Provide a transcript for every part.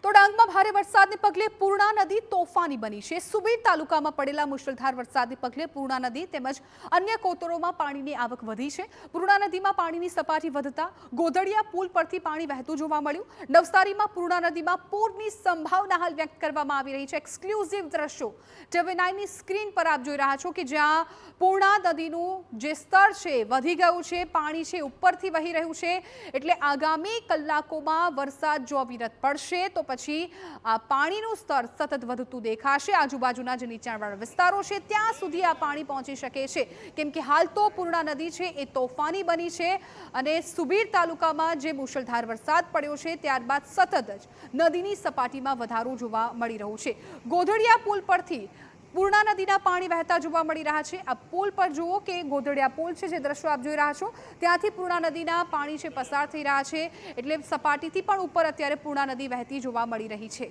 તો ડાંગમાં ભારે વરસાદને પગલે પૂર્ણા નદી તોફાની બની છે। સુબીર તાલુકામાં પડેલા મુશળધાર વરસાદને પગલે પૂર્ણા નદી તેમજ અન્ય કોતરોમાં પાણીની આવક વધી છે। પૂર્ણા નદીમાં પાણીની સપાટી વધતા ગોધડિયા પુલ પરથી પાણી વહેતું જોવા મળ્યું। નવસારીમાં પૂર્ણા નદીમાં પૂરની સંભાવના હાલ વ્યક્ત કરવામાં આવી રહી છે। એક્સક્લુઝિવ દ્રશ્યો TV9ની સ્ક્રીન પર આપ જોઈ રહ્યા છો કે જ્યાં પૂર્ણા નદીનું જે સ્તર છે વધી ગયું છે, પાણી છે ઉપરથી વહી રહ્યું છે। એટલે આગામી કલાકોમાં વરસાદ જો અવિરત પડશે તો પછી આ પાણીનું સ્તર સતત વધતું દેખાશે। આજુબાજુના જે નીચાણવાળા વિસ્તારો છે ત્યાં સુધી આ પાણી પહોંચી શકે છે, કેમ કે હાલ તો પૂર્ણા નદી છે એ તોફાની બની છે અને સુબીર તાલુકામાં જે મુશળધાર વરસાદ પડ્યો છે ત્યારબાદ સતત જ નદીની સપાટીમાં વધારો જોવા મળી રહ્યો છે। ગોધડિયા પુલ પરથી પૂર્ણા નદીના પાણી વહેતા જોવા મળી રહ્યા છે। આ પુલ પર જુઓ કે ગોધડિયા પુલ છે, જે દ્રશ્યો આપ જોઈ રહ્યા છો ત્યાંથી પૂર્ણા નદીના પાણી છે પસાર થઈ રહ્યા છે, એટલે સપાટીથી પણ ઉપર અત્યારે પૂર્ણા નદી વહેતી જોવા મળી રહી છે।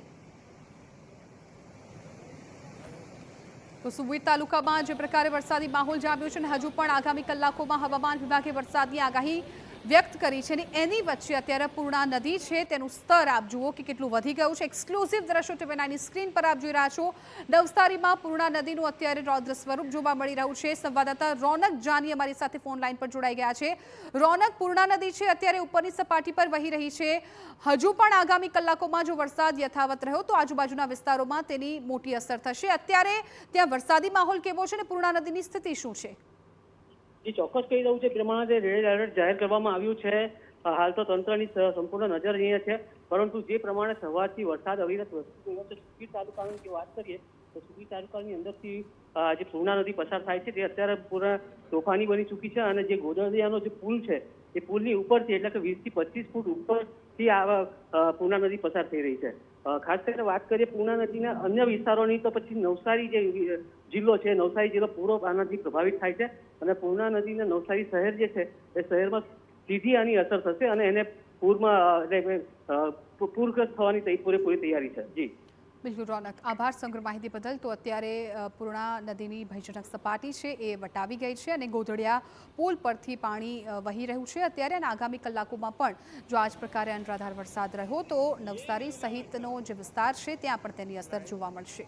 તો સુબીર તાલુકામાં જે પ્રકારે વરસાદી માહોલ જામ્યો છે અને હજુ પણ આગામી કલાકોમાં હવામાન વિભાગે વરસાદની આગાહી વ્યક્ત કરી છે અને એની વચ્ચે અત્યારે પૂર્ણા નદી છે તેનું સ્તર આપ જુઓ કે કેટલું વધી ગયું છે। એક્સક્લુઝિવ દ્રશ્યો TV9ની સ્ક્રીન પર આપ જોઈ રહ્યા છો। નવસારીમાં પૂર્ણા નદીનું અત્યારે રૌદ્ર સ્વરૂપ જોવા મળી રહ્યું છે। સંવાદદાતા રોનક જાની અમારી સાથે ફોન લાઈન પર જોડાઈ ગયા છે। રોનક, પૂર્ણા નદી છે અત્યારે ઉપરની સપાટી પર વહી રહી છે, હજુ પણ આગામી કલાકોમાં જો વરસાદ યથાવત રહ્યો તો આજુબાજુના વિસ્તારોમાં તેની મોટી અસર થશે। અત્યારે ત્યાં વરસાદી માહોલ કેવો છે અને પૂર્ણા નદીની સ્થિતિ શું છે? ચોક્કસ કહી દઉં છે પ્રમાણે રેડ એલર્ટ જાહેર કરવામાં આવ્યું છે। હાલ તો તંત્રની સંપૂર્ણ નજર અહીંયા છે, પરંતુ જે પ્રમાણે સવારથી વરસાદ અવિરત વરસી રહ્યો છે સુબીર તાલુકાની જે વાત કરીએ તો સુબીર તાલુકાની અંદરથી જે પૂર્ણા નદી પસાર થાય છે તે અત્યારે પૂરા તોફાની બની ચૂકી છે અને જે ગોધડિયાનો જે પુલ છે એ પુલની ઉપરથી એટલે કે 20 થી 25 ફૂટ ઉપરથી આ પૂર્ણા નદી પસાર થઈ રહી છે। ખાસ કરીને વાત કરીએ પૂર્ણા નદીના અન્ય વિસ્તારોની તો પછી નવસારી જે જિલ્લો છે, નવસારી જિલ્લો પૂરો આનાથી પ્રભાવિત થાય છે અને પૂર્ણા નદીના નવસારી શહેર જે છે એ શહેરમાં સીધી આની અસર થશે અને એને પૂરમાં એટલે પૂરગ્રસ્ત થવાની પૂરેપૂરી તૈયારી છે। જી બિલકુલ રોનક, આભાર સમગ્ર માહિતી બદલ। તો અત્યારે પૂર્ણા નદીની ભયજનક સપાટી છે એ વટાવી ગઈ છે અને ગોધડિયા પુલ પરથી પાણી વહી રહ્યું છે અત્યારે અને આગામી કલાકોમાં પણ જો આ જ પ્રકારે અનરાધાર વરસાદ રહ્યો તો નવસારી સહિતનો જે વિસ્તાર છે ત્યાં પણ તેની અસર જોવા મળશે।